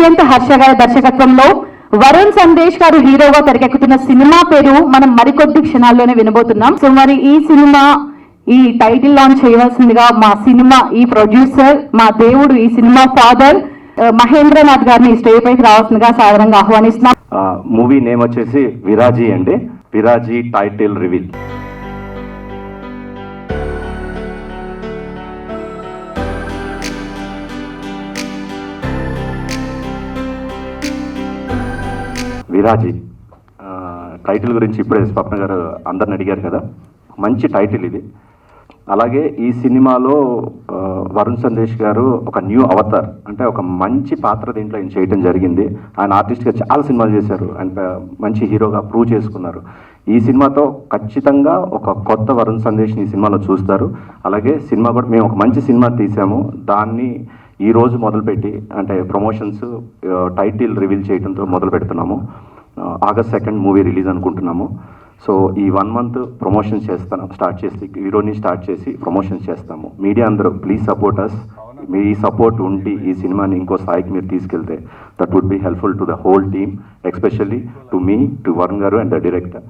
వైజయంత్ హర్ష గారి దర్శకత్వంలో వరుణ్ సందేశ్ గారు హీరోగా తెరకెక్కుతున్న సినిమా పేరు మనం మరికొద్ది క్షణాల్లోనే వినబోతున్నాం. సో మరి ఈ సినిమా ఈ టైటిల్ లాంచ్ చేయవలసిందిగా మా సినిమా ఈ ప్రొడ్యూసర్, మా దేవుడు, ఈ సినిమా ఫాదర్ మహేంద్రనాథ్ గారిని స్టేజ్ పైకి రావాల్సిందిగా సాధారణంగా ఆహ్వానిస్తున్నాం. మూవీ నేమ్ వచ్చేసి విరాజీ అండి. విరాజీ టైటిల్ రివీల్. విరాజీ టైటిల్ గురించి ఇప్పుడే స్వప్న గారు అందరిని అడిగారు కదా, మంచి టైటిల్ ఇది. అలాగే ఈ సినిమాలో వరుణ్ సందేశ్ గారు ఒక న్యూ అవతార్, అంటే ఒక మంచి పాత్ర దీంట్లో ఆయన చేయడం జరిగింది. ఆయన ఆర్టిస్ట్గా చాలా సినిమాలు చేశారు అండ్ మంచి హీరోగా ప్రూవ్ చేసుకున్నారు. ఈ సినిమాతో ఖచ్చితంగా ఒక కొత్త వరుణ్ సందేశ్ని ఈ సినిమాలో చూస్తారు. అలాగే సినిమా కూడా మేము ఒక మంచి సినిమా తీసాము, దాన్ని ఈరోజు మొదలుపెట్టి అంటే ప్రమోషన్స్ టైటిల్ రివీల్ చేయడంతో మొదలు పెడుతున్నాము. August 2 మూవీ రిలీజ్ అనుకుంటున్నాము. సో ఈ 1 month ప్రమోషన్స్ చేస్తాను, హీరోని స్టార్ట్ చేసి ప్రమోషన్స్ చేస్తాము. మీడియా అందరూ ప్లీజ్ సపోర్ట్ అస్. మీ సపోర్ట్ ఉండి ఈ సినిమాని ఇంకో స్థాయికి మీరు తీసుకెళ్తే that would be helpful to the whole team, especially to me, to Varun garu and the director.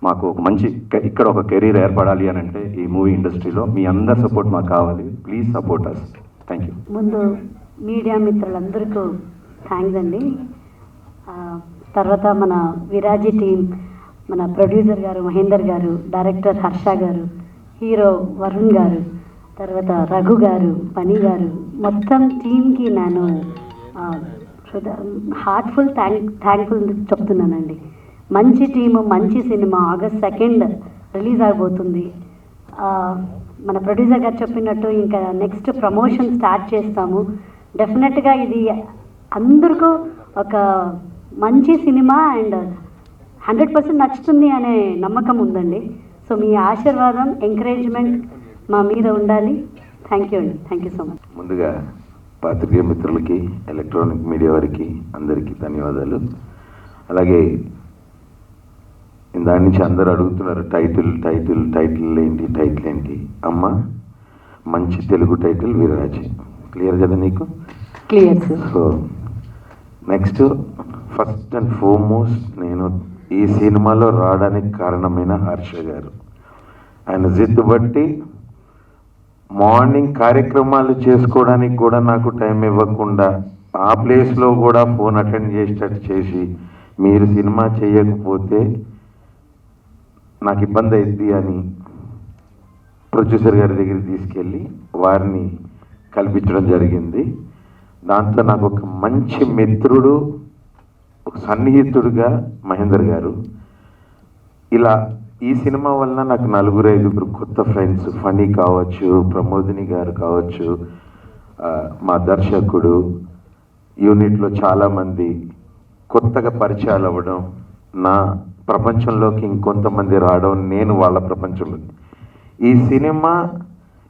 మాకు ఒక మంచి ఇక్కడ ఒక కెరీర్ ఏర్పడాలి అని అంటే ఈ మూవీ ఇండస్ట్రీలో మీ అందరి సపోర్ట్ మాకు కావాలి. Please support us. Thank you. ముందు మీడియా మిత్రులందరికీ థ్యాంక్స్ అండి. తర్వాత మన విరాజీ టీం, మన ప్రొడ్యూసర్ గారు మహేందర్ గారు, డైరెక్టర్ హర్ష గారు, హీరో వరుణ్ గారు, తర్వాత రఘు గారు, పని గారు, మొత్తం టీంకి నేను హార్ట్ఫుల్ థ్యాంక్ఫుల్ చెప్తున్నానండి. మంచి టీము, మంచి సినిమా August 2 రిలీజ్ అవబోతుంది. మన ప్రొడ్యూసర్ గారు చెప్పినట్టు ఇంకా నెక్స్ట్ ప్రమోషన్ స్టార్ట్ చేస్తాము. డెఫినెట్గా ఇది అందరికీ ఒక మంచి సినిమా అండ్ 100% నచ్చుతుంది అనే నమ్మకం ఉందండి. సో మీ ఆశీర్వాదం, ఎంకరేజ్మెంట్ మా మీద ఉండాలి. థ్యాంక్ యూ అండి. Thank you so much. ముందుగా పాత్రికేయ మిత్రులకి, ఎలక్ట్రానిక్ మీడియా వారికి అందరికీ ధన్యవాదాలు. అలాగే దాని నుంచి అందరూ అడుగుతున్నారు టైటిల్ ఏంటి అమ్మ, మంచి తెలుగు టైటిల్ విరాజీ. క్లియర్ కదా నీకు? Clear. So next, first and foremost నేను ఈ సినిమాలో రావడానికి కారణమైన హర్ష గారు. ఆయన జిద్దు బట్టి మార్నింగ్ కార్యక్రమాలు చేసుకోవడానికి కూడా నాకు టైం ఇవ్వకుండా ఆ ప్లేస్లో కూడా ఫోన్ అటెండ్ చేసేటట్టు చేసి, మీరు సినిమా చేయకపోతే నాకు ఇబ్బంది అయింది అని ప్రొడ్యూసర్ గారి దగ్గరికి తీసుకెళ్ళి వారిని కల్పించడం జరిగింది. దాంతో నాకు ఒక మంచి మిత్రుడు, ఒక సన్నిహితుడుగా మహేందర్ గారు. ఇలా ఈ సినిమా వలన నాకు 4-5 కొత్త ఫ్రెండ్స్, ఫనీ కావచ్చు, ప్రమోదిని గారు కావచ్చు, మా దర్శకుడు, యూనిట్లో చాలామంది కొత్తగా పరిచయాలు అవ్వడం, నా ప్రపంచంలోకి ఇంకొంతమంది రావడం, నేను వాళ్ళ ప్రపంచంలో. ఈ సినిమా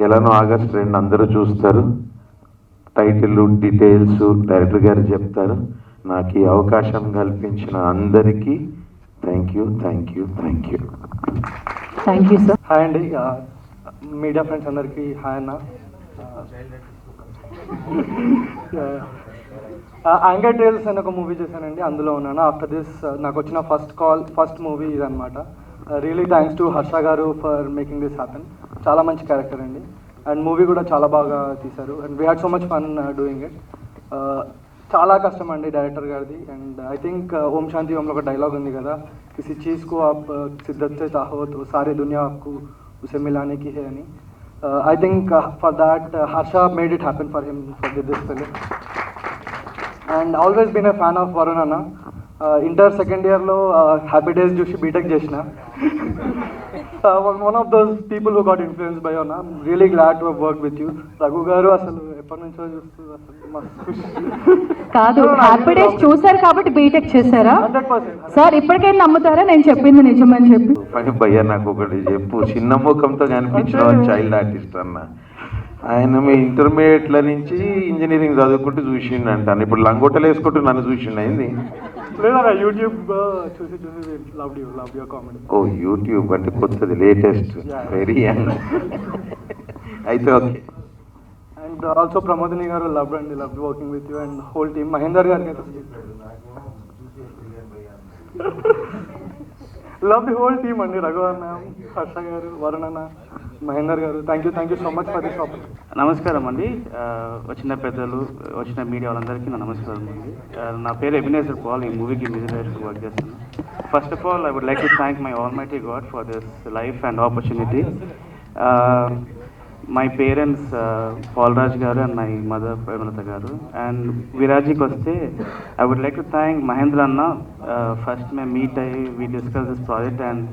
ఎలానో August 2 అందరూ చూస్తారు. టైటిల్, డీటెయిల్స్ డైరెక్టర్ గారు చెప్తారు. నాకు ఈ అవకాశం కల్పించిన అందరికీ థ్యాంక్ యూ సార్. హాయ్ అండి, మీడియా ఫ్రెండ్స్ అందరికీ హాయ్ అన్న. యాంగర్ టేల్స్ అని ఒక మూవీ చేశానండి, అందులో ఉన్నాను. ఆఫ్టర్ దిస్ నాకు వచ్చిన ఫస్ట్ మూవీ ఇదనమాట. రియలీ థ్యాంక్స్ టు హర్ష గారు ఫర్ మేకింగ్ దిస్ హ్యాపెన్. చాలా మంచి క్యారెక్టర్ అండి, అండ్ మూవీ కూడా చాలా బాగా తీశారు. And we had so much fun doing it. చాలా కష్టం అండి డైరెక్టర్ గారిది. అండ్ ఐ థింక్ ఓం శాంతి ఓంలో ఒక డైలాగ్ ఉంది కదా, కిసి చీజ్ को आप शिद्दत से चाहो तो सारी दुनिया आपको उसे मिलाने की है అని. I think for that Harsha made it happen for him with this film. And always been a fan of Varun Anna. Inter second year లో హ్యాపీ డేస్ చూసి బీటెక్ చేసిన. One of those people who got influenced by Anna. I'm really glad to have worked with you. Raghu గారు అసలు ఎప్పటి నుంచో చూస్తూ అసలు మస్తు కాదు, హ్యాపీ డేస్ చూసారు కాబట్టి బీటెక్ చేశారా? 100%. సార్ ఇప్పటికైనా నమ్ముతారా నేను చెప్పింది నిజమని చెప్పి? పని భయ్యా, నాకు ఒకటి చెప్పు. చిన్న ముఖంతో కనిపించిన చైల్డ్ ఆర్టిస్ట్ అన్న ఆయన మీ ఇంటర్మీడియట్ల నుంచి ఇంజనీరింగ్ చదువుకుంటూ చూసిండు అంటాను. ఇప్పుడు లంగోటలు వేసుకుంటూ నన్ను చూసిండు అయింది. యూట్యూబ్ చూసి లవ్ యువర్ కామెడీ. ఓ యూట్యూబ్ అంటే కొత్తది, లేటెస్ట్, వెరీ యంగ్. అయితే okay. And and also Pramodini garu love అండి, love working with you and whole team. Mahender గారికి అయితే లవ్ ది హోల్ టీమ్ అండి, రఘు అన్న, హర్ష గారు, వరుణ్ అన్న, మహేందర్ గారు. Thank you so much for this opportunity. నమస్కారం అండి. వచ్చిన పెద్దలు, వచ్చిన మీడియా వాళ్ళందరికీ నా నమస్కారం అండి. నా పేరు ఎబినేజర్ పాల్. ఈ మూవీకి మ్యూజిక్ డైరెక్టర్ వర్క్ చేస్తాను. First of all I would like to thank my almighty God for this life and opportunity. My parents Palraj garu and my mother Premalatha garu. And విరాజీకి వస్తే I would like to thank Mahendra అన్న. First మేము meet అయ్యి we discuss this project and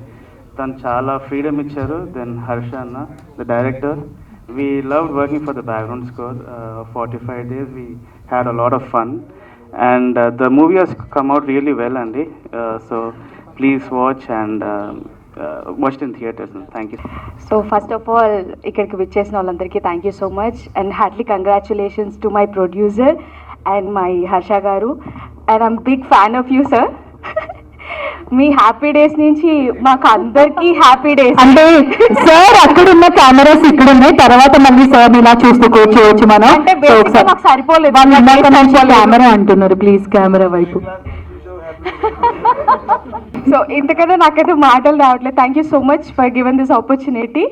తను చాలా freedom ఇచ్చారు. Then Harsha అన్న, the director. We loved working for the background score. 45 days we had a lot of fun and the movie has come out really well అండి. So please watch and watch in theatres. Thank you. So first of all ఇక్కడికి విచ్చేసిన వాళ్ళందరికీ thank you so much and heartly congratulations to my producer and my Harsha garu. And I'm big fan of you sir. మీ happy days నుంచి మాకు అందరికీ happy days. అంటే sir అక్కడున్న cameras ఇక్కడ ఉన్నాయి, తర్వాత మళ్ళీ సార్ ఇలా చూస్తూ కూర్చోవచ్చు మనం. అంటే బేసిక్గా మాకు సరిపోలేదు. కెమెరా అంటున్నారు, ప్లీజ్ కెమెరా వైపు. సో ఇంతకన్నా నాకైతే మాటలు రావట్లేదు. Thank you so much for given this opportunity.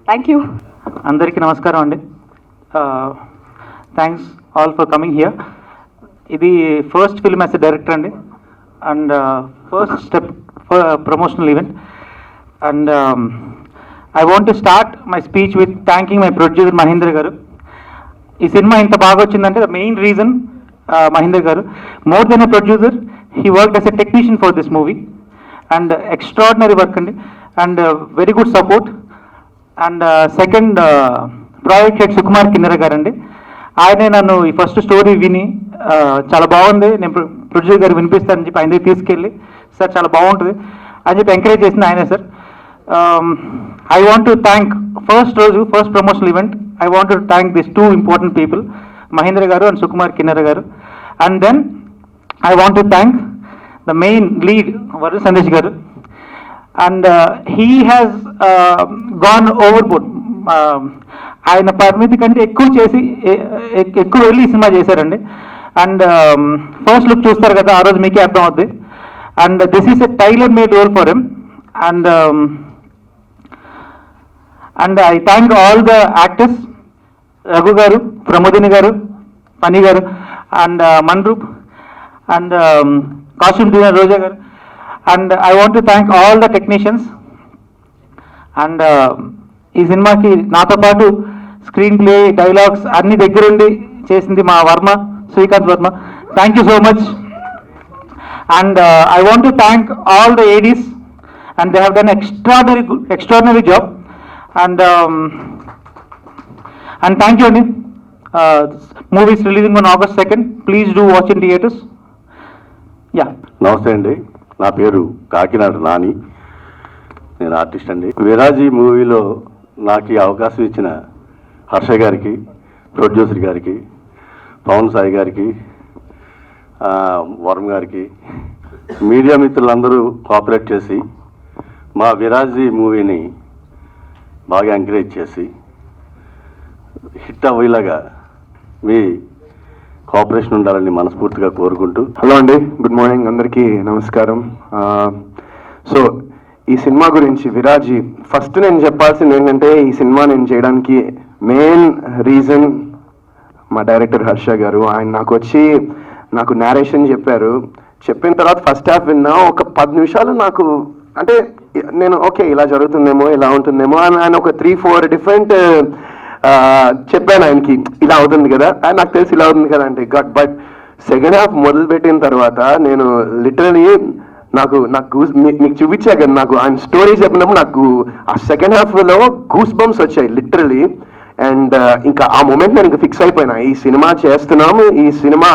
Thank you. అందరికీ నమస్కారం అండి. Thanks all for coming here. ఇది first film as a director అండి and first step for promotional event. And I want to start my speech with thanking my producer Mahendra garu. ఈ cinema ఇంత బాగా వచ్చిందంటే the main reason Mahendra garu. More than a producer, he work as a technician for this movie and extraordinary work అండి and very good support. And second project head Sukumar Kinnera garu అండి. ఆయనే నన్ను ఈ first story విని చాలా బాగుంది, నేను ప్రొడ్యూసర్ గారు వినిపిస్తానని చెప్పి ఆయన దగ్గర తీసుకెళ్ళి సార్ చాలా బాగుంటుంది అని చెప్పి ఎంకరేజ్ చేసింది ఆయనే sir. I want to thank first రోజు first promotional event I want to thank this 2 important people, Mahendra garu and Sukumar Kinnera garu. And then I want to thank the main lead Varun Sandesh garu. And he has gone overboard. ఆయన పరిమితి కంటే ఎక్కువ చేసి ఎక్కువ వెళ్ళి ఈ cinema చేశారండి. అండ్ ఫస్ట్ లుక్ చూస్తారు కదా, ఆ రోజు మీకే అర్థం అవుద్ది. And this is a tailor made role for him. And I thank all the actors, Raghu garu, Pramodini garu, Pani garu and Manroop and costume designer Roja garu. And I want to thank all the technicians. And ఈ సినిమాకి నాతో పాటు స్క్రీన్ ప్లే, డైలాగ్స్ అన్ని దగ్గరుండి చేసింది మా Varma, Srikanth Varma. Thank you so much. And I want to thank all the ADs and they have done extraordinary job. And thank you Anil. Movie is releasing on August 2nd. Please do watch in theaters. Yeah. నమస్తే అండి, నా పేరు కాకినాడ నాని, నేను artist అండి. విరాజీ మూవీలో నాకు ఈ అవకాశం ఇచ్చిన హర్ష గారికి, ప్రొడ్యూసర్ గారికి, పవన్ సాయి గారికి, వరుణ్ గారికి, మీడియా మిత్రులందరూ కోఆపరేట్ చేసి మా విరాజీ మూవీని బాగా ఎంకరేజ్ చేసి హిట్ అయ్యేలాగా మీ కోఆపరేషన్ ఉండాలని మనస్ఫూర్తిగా కోరుకుంటూ. హలో అండి, గుడ్ మార్నింగ్, అందరికీ నమస్కారం. సో ఈ సినిమా గురించి విరాజీ, ఫస్ట్ నేను చెప్పాల్సింది ఏంటంటే ఈ సినిమా నేను చేయడానికి మెయిన్ రీజన్ మా డైరెక్టర్ హర్ష గారు. ఆయన నాకు నేరేషన్ చెప్పారు. చెప్పిన తర్వాత ఫస్ట్ హాఫ్ విన్నా, ఒక 10 నిమిషాలు నాకు అంటే నేను ఓకే ఇలా జరుగుతుందేమో, ఇలా ఉంటుందేమో అని ఆయన ఒక 3-4 డిఫరెంట్ చెప్పాను ఆయనకి, ఇలా అవుతుంది కదా అని నాకు తెలిసి ఇలా అవుతుంది కదా అంటే గట్. బట్ సెకండ్ హాఫ్ మొదలు పెట్టిన తర్వాత నేను లిటరలీ మీకు చూపించా కదా, నాకు ఆయన స్టోరీ చెప్పినప్పుడు నాకు ఆ సెకండ్ హాఫ్లో గూస్ బంప్స్ వచ్చాయి లిటరలీ. అండ్ ఇంకా ఆ మూమెంట్ నేను ఇంకా ఫిక్స్ అయిపోయినా, ఈ సినిమా చేస్తున్నాము, ఈ సినిమా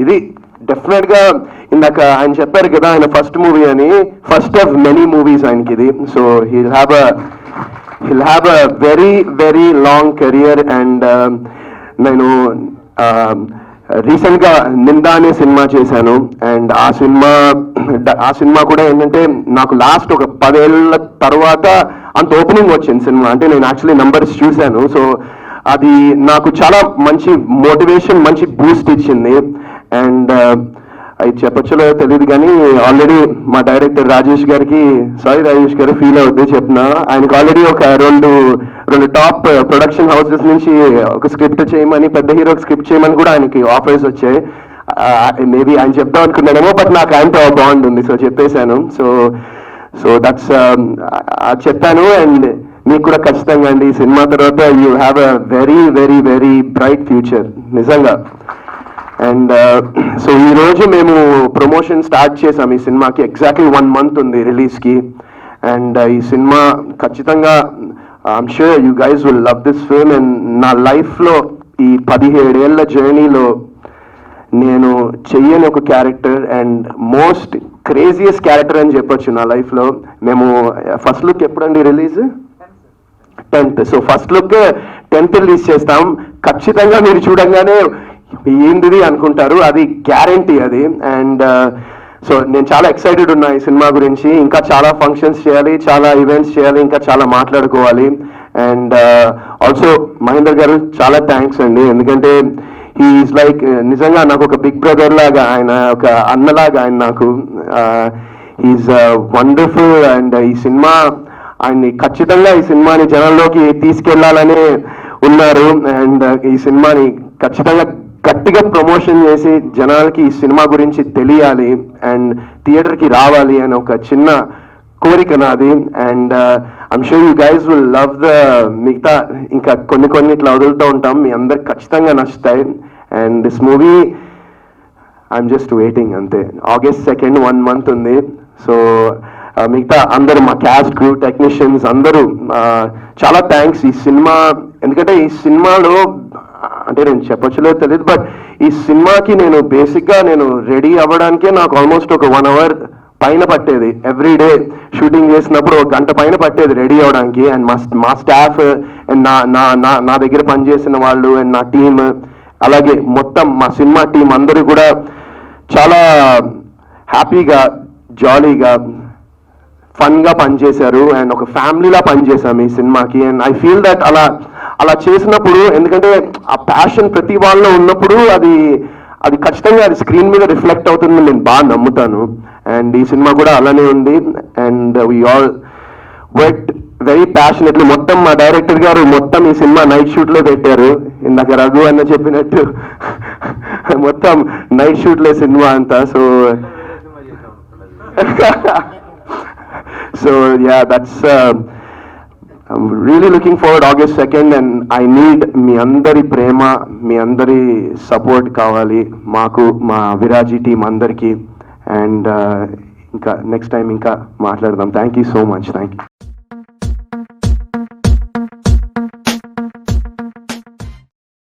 ఇది డెఫినెట్గా. ఇందాక ఆయన చెప్పారు కదా ఆయన ఫస్ట్ మూవీ అని, ఫస్ట్ ఆఫ్ మెనీ మూవీస్ ఆయనకి ఇది. So he'll have a very very long career. And నేను రీసెంట్గా నిందా అనే సినిమా చేశాను. అండ్ ఆ సినిమా కూడా ఏంటంటే నాకు లాస్ట్ ఒక 10 ఏళ్ళ తర్వాత అంత ఓపెనింగ్ వచ్చింది సినిమా. అంటే నేను యాక్చువల్లీ నంబర్స్ చూశాను. సో అది నాకు చాలా మంచి మోటివేషన్, మంచి బూస్ట్ ఇచ్చింది. అండ్ అది చెప్పొచ్చులో తెలియదు కానీ ఆల్రెడీ మా డైరెక్టర్ రాజేష్ గారికి, సారీ రాజేష్ గారు ఫీల్ అవుద్ది చెప్తున్నా, ఆయనకు ఆల్రెడీ ఒక రెండు టాప్ ప్రొడక్షన్ హౌసెస్ నుంచి ఒక స్క్రిప్ట్ చేయమని, పెద్ద హీరోకి స్క్రిప్ట్ చేయమని కూడా ఆయనకి ఆఫర్స్ వచ్చాయి. మేబీ ఆయన చెప్దాం అనుకున్నాడేమో, బట్ నాకు ఆయనతో బాండ్ ఉంది, సో చెప్పేశాను. సో దట్స్ చెప్పాను. అండ్ మీకు కూడా ఖచ్చితంగా అండి ఈ సినిమా తర్వాత you have a very very very bright future నిజంగా. అండ్ సో ఈరోజు మేము ప్రమోషన్ స్టార్ట్ చేసాం ఈ సినిమాకి. ఎగ్జాక్ట్లీ 1 month ఉంది రిలీజ్కి. అండ్ ఈ సినిమా ఖచ్చితంగా I'm sure you guys will love this film. And నా లైఫ్లో ఈ 17 ఏళ్ల జర్నీలో నేను చెయ్యని ఒక character and most craziest character అని చెప్పొచ్చు నా లైఫ్లో. మేము ఫస్ట్ లుక్ ఎప్పుడండి release? 10th. So first look 10th release చేస్తాం. ఖచ్చితంగా మీరు చూడంగానే ఏంటిది అనుకుంటారు, అది గ్యారంటీ అది. అండ్ సో నేను చాలా ఎక్సైటెడ్ ఉన్నా ఈ సినిమా గురించి. ఇంకా చాలా ఫంక్షన్స్ చేయాలి, చాలా ఈవెంట్స్ చేయాలి, ఇంకా చాలా మాట్లాడుకోవాలి. అండ్ ఆల్సో మహేందర్ గారు చాలా థ్యాంక్స్ అండి, ఎందుకంటే హీఈస్ లైక్ నిజంగా నాకు ఒక బిగ్ బ్రదర్ లాగా, ఆయన ఒక అన్నలాగా ఆయన నాకు. He is wonderful. అండ్ ఈ సినిమా ఆయన్ని ఖచ్చితంగా ఈ సినిమాని జనంలోకి తీసుకెళ్లాలనే ఉన్నారు. అండ్ ఈ సినిమాని ఖచ్చితంగా గట్టిగా ప్రమోషన్ చేసి జనాలకి ఈ సినిమా గురించి తెలియాలి అండ్ థియేటర్కి రావాలి అని ఒక చిన్న కోరిక నాది. And I'm sure you guys will love the మిగతా ఇంకా కొన్ని ఇట్లా వదులుతూ ఉంటాం, మీ అందరికి ఖచ్చితంగా నచ్చుతాయి. And this movie I'm just waiting అంతే. August 2nd 1 month ఉంది. సో మిగతా అందరూ మా క్యాస్ట్ క్రూ టెక్నీషియన్స్ అందరూ చాలా థ్యాంక్స్. ఈ సినిమా ఎందుకంటే ఈ సినిమాలో అంటే నేను చెప్పొచ్చులేదు తెలియదు, బట్ ఈ సినిమాకి నేను బేసిక్గా నేను రెడీ అవ్వడానికే నాకు ఆల్మోస్ట్ ఒక 1 hour పైన పట్టేది. ఎవ్రీ డే షూటింగ్ చేసినప్పుడు 1 గంట పైన పట్టేది రెడీ అవ్వడానికి. అండ్ మా స్టాఫ్ అండ్ నా దగ్గర పనిచేసిన వాళ్ళు అండ్ నా టీమ్, అలాగే మొత్తం మా సినిమా టీం అందరూ కూడా చాలా హ్యాపీగా, జాలీగా, ఫన్గా పనిచేశారు. అండ్ ఒక ఫ్యామిలీలా పనిచేశాము ఈ సినిమాకి. అండ్ ఐ ఫీల్ దట్ అలా చేసినప్పుడు, ఎందుకంటే ఆ ప్యాషన్ ప్రతి వాళ్ళలో ఉన్నప్పుడు అది ఖచ్చితంగా అది స్క్రీన్ మీద రిఫ్లెక్ట్ అవుతుందని నేను బాగా నమ్ముతాను. అండ్ ఈ సినిమా కూడా అలానే ఉంది. And we all worked very passionately. మొత్తం మా డైరెక్టర్ గారు మొత్తం ఈ సినిమా నైట్ షూట్లో పెట్టారు. ఇందాక రఘు అన్న చెప్పినట్టు మొత్తం నైట్ షూట్లే సినిమా అంతా. So yeah that's I'm really looking forward August 2nd, and I need మీ అందరి ప్రేమ, మీ అందరి సపోర్ట్ కావాలి మాకు, మా విరాజీ టీం అందరికీ. అండ్ ఇంకా నెక్స్ట్ టైం ఇంకా మాట్లాడదాం. Thank you so much. Thank you.